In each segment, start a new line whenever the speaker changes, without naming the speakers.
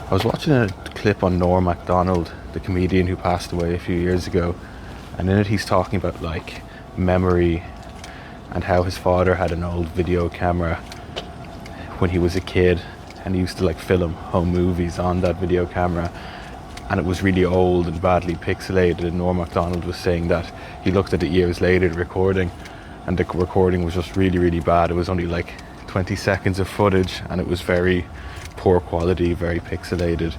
I was watching a clip on Norm Macdonald, the comedian who passed away a few years ago, and in it he's talking about like memory and how his father had an old video camera when he was a kid, and he used to like film home movies on that video camera, and it was really old and badly pixelated. And Norm Macdonald was saying that he looked at it years later, the recording, and the recording was just really, really bad. It was only like 20 seconds of footage, and it was very poor quality, very pixelated.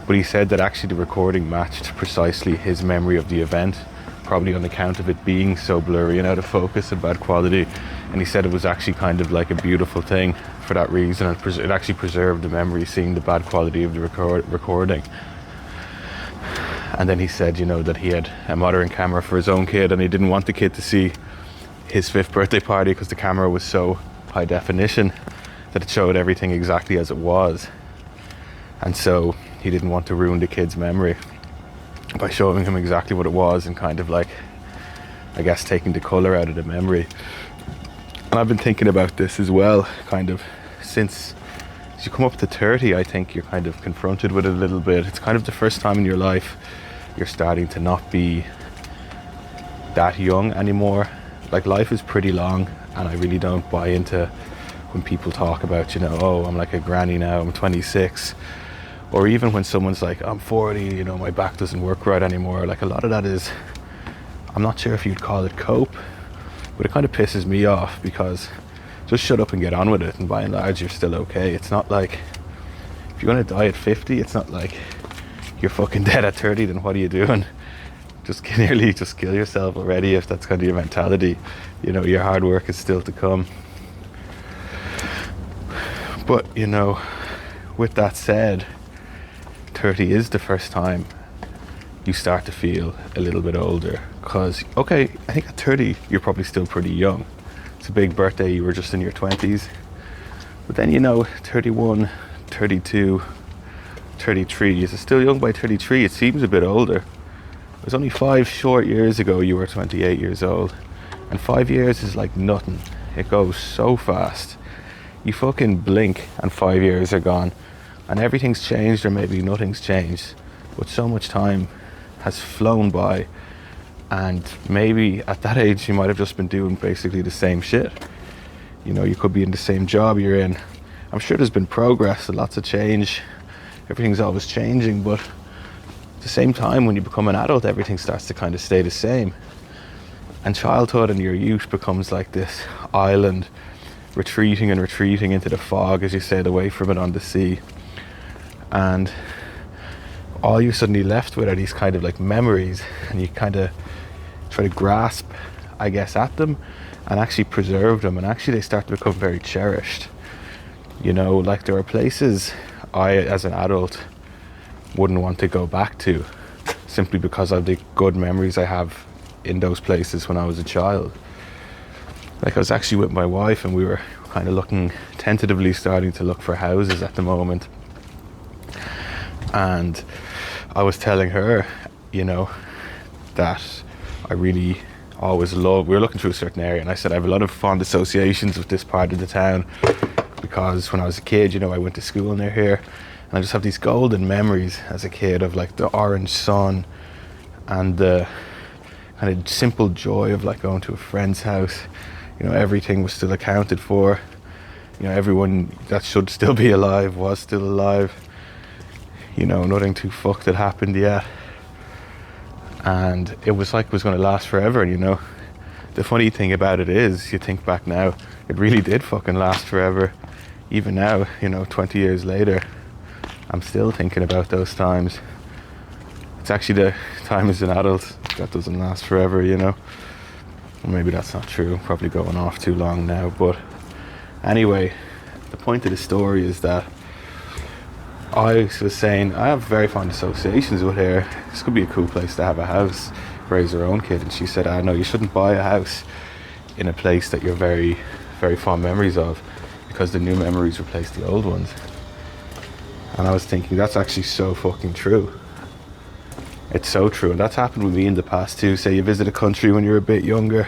But he said that actually the recording matched precisely his memory of the event, probably on account of it being so blurry and out of focus and bad quality. And he said it was actually kind of like a beautiful thing for that reason, and it actually preserved the memory, seeing the bad quality of the recording. And then he said, you know, that he had a modern camera for his own kid, and he didn't want the kid to see his 5th birthday party because the camera was so high definition that it showed everything exactly as it was. And so he didn't want to ruin the kid's memory by showing him exactly what it was, and kind of like, I guess, taking the colour out of the memory. And I've been thinking about this as well, kind of since as you come up to 30, I think you're kind of confronted with it a little bit. It's kind of the first time in your life you're starting to not be that young anymore. Like, life is pretty long, and I really don't buy into when people talk about, you know, oh, I'm like a granny now, I'm 26. Or even when someone's like, I'm 40, you know, my back doesn't work right anymore. Like, a lot of that is, I'm not sure if you'd call it cope, but it kind of pisses me off, because just shut up and get on with it, and by and large you're still okay. It's not like, if you're going to die at 50, it's not like you're fucking dead at 30, then what are you doing? Just nearly just kill yourself already if that's kind of your mentality. You know, your hard work is still to come. But, you know, with that said, 30 is the first time you start to feel a little bit older. Because, okay, I think at 30 you're probably still pretty young. It's a big birthday, you were just in your 20s. But then, you know, 31, 32, 33, is it still young by 33? It seems a bit older. It was only 5 short years ago you were 28 years old. And 5 years is like nothing. It goes so fast. You fucking blink and 5 years are gone. And everything's changed, or maybe nothing's changed. But so much time has flown by. And maybe at that age you might have just been doing basically the same shit. You know, you could be in the same job you're in. I'm sure there's been progress and lots of change. Everything's always changing, but at the same time, when you become an adult, everything starts to kind of stay the same. And childhood and your youth becomes like this island, retreating and retreating into the fog as you sail away from it on the sea. And all you're suddenly left with are these kind of like memories, and you kind of try to grasp, I guess, at them and actually preserve them, and actually they start to become very cherished. You know, like, there are places I, as an adult, wouldn't want to go back to, simply because of the good memories I have in those places when I was a child. Like, I was actually with my wife, and we were kind of looking, tentatively starting to look for houses at the moment. And I was telling her, you know, that I really always love, we were looking through a certain area, and I said I have a lot of fond associations with this part of the town, because when I was a kid, you know, I went to school near here, and I just have these golden memories as a kid of like the orange sun and the kind of simple joy of like going to a friend's house. You know, everything was still accounted for. You know, everyone that should still be alive was still alive. You know, nothing too fucked had happened yet. And it was like it was going to last forever. And, you know, the funny thing about it is, you think back now, it really did fucking last forever. Even now, you know, 20 years later, I'm still thinking about those times. It's actually the time as an adult that doesn't last forever, you know. Or maybe that's not true, probably going off too long now. But anyway, the point of the story is that I was saying I have very fond associations with her. This could be a cool place to have a house, raise her own kid. And she said, no, you shouldn't buy a house in a place that you're very, very fond memories of, because the new memories replace the old ones. And I was thinking, that's actually so fucking true. It's so true. And that's happened with me in the past too. Say you visit a country when you're a bit younger,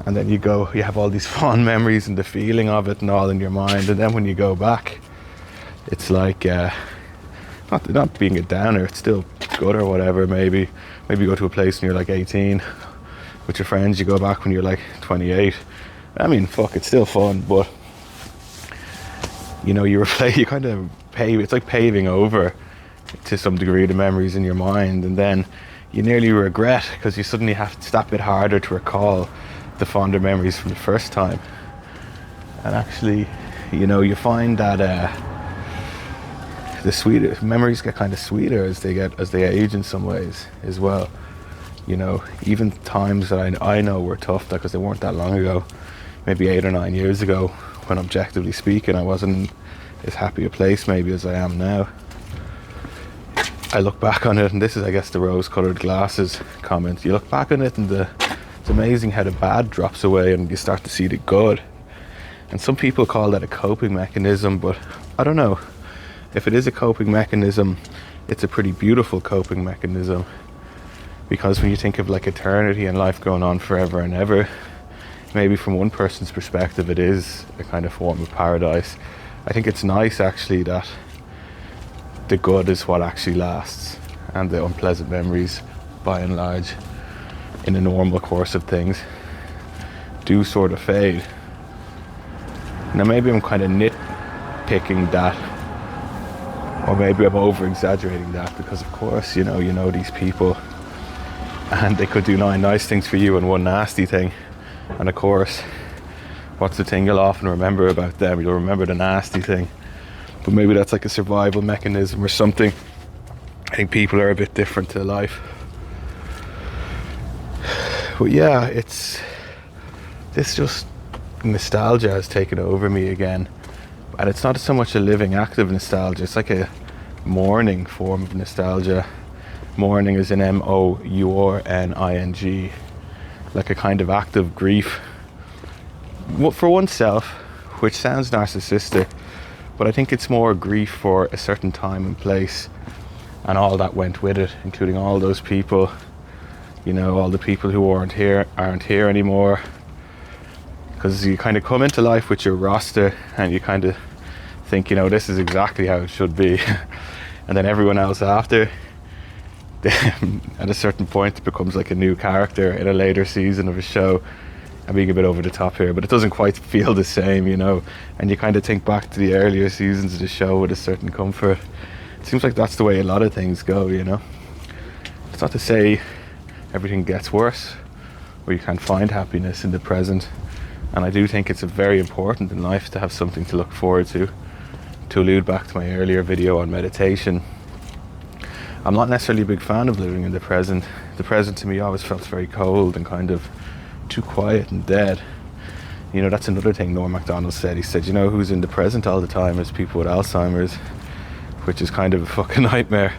and then you go, you have all these fond memories and the feeling of it and all in your mind, and then when you go back, it's like not being a downer, it's still good or whatever. Maybe you go to a place when you're like 18 with your friends, you go back when you're like 28. I mean, fuck, it's still fun, but you know, you kind of pave, it's like paving over to some degree the memories in your mind, and then you nearly regret because you suddenly have to stop it harder to recall the fonder memories from the first time. And actually, you know, you find that the sweeter memories get kind of sweeter as they age in some ways as well. You know, even times that I know were tough because they weren't that long ago, maybe 8 or 9 years ago, when objectively speaking I wasn't as happy a place maybe as I am now. I look back on it, and this is, I guess, the rose-coloured glasses comment. You look back on it and it's amazing how the bad drops away and you start to see the good. And some people call that a coping mechanism, but I don't know. If it is a coping mechanism, it's a pretty beautiful coping mechanism, because when you think of like eternity and life going on forever and ever, maybe from one person's perspective it is a kind of form of paradise. I think it's nice actually that the good is what actually lasts, and the unpleasant memories, by and large, in the normal course of things, do sort of fade. Now maybe I'm kind of nitpicking that, or maybe I'm over exaggerating that, because of course, you know these people, and they could do 9 nice things for you and 1 nasty thing. And of course, what's the thing you'll often remember about them? You'll remember the nasty thing. But maybe that's like a survival mechanism or something. I think people are a bit different to life. But yeah, it's just nostalgia has taken over me again. And it's not so much a living, active nostalgia. It's like a mourning form of nostalgia. Mourning is in mourning, like a kind of active grief for oneself, which sounds narcissistic, but I think it's more grief for a certain time and place and all that went with it, including all those people, you know, all the people who aren't here anymore. Because you kind of come into life with your roster and you kind of think, you know, this is exactly how it should be. And then everyone else after, at a certain point, it becomes like a new character in a later season of a show. I'm being a bit over the top here, but it doesn't quite feel the same, you know. And you kind of think back to the earlier seasons of the show with a certain comfort. It seems like that's the way a lot of things go, you know. It's not to say everything gets worse or you can't find happiness in the present. And I do think it's very important in life to have something to look forward to. To allude back to my earlier video on meditation, I'm not necessarily a big fan of living in the present. The present to me always felt very cold and kind of too quiet and dead. You know, that's another thing Norm Macdonald said. He said, you know, who's in the present all the time is people with Alzheimer's, which is kind of a fucking nightmare.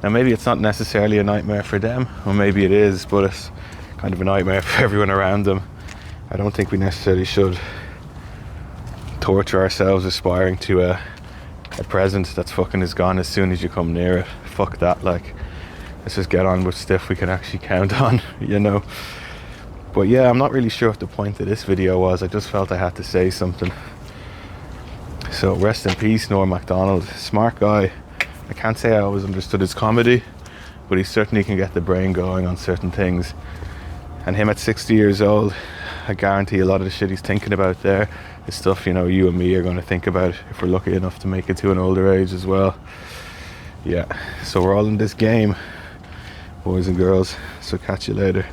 Now maybe it's not necessarily a nightmare for them, or maybe it is, but it's kind of a nightmare for everyone around them. I don't think we necessarily should torture ourselves aspiring to a present that's fucking is gone as soon as you come near it. Fuck that, like, let's just get on with stuff we can actually count on, you know. But yeah, I'm not really sure what the point of this video was. I just felt I had to say something. So rest in peace, Norm Macdonald. Smart guy. I can't say I always understood his comedy, but he certainly can get the brain going on certain things. And him at 60 years old, I guarantee a lot of the shit he's thinking about there is stuff, you know, you and me are going to think about if we're lucky enough to make it to an older age as well. Yeah, so we're all in this game, boys and girls. So catch you later.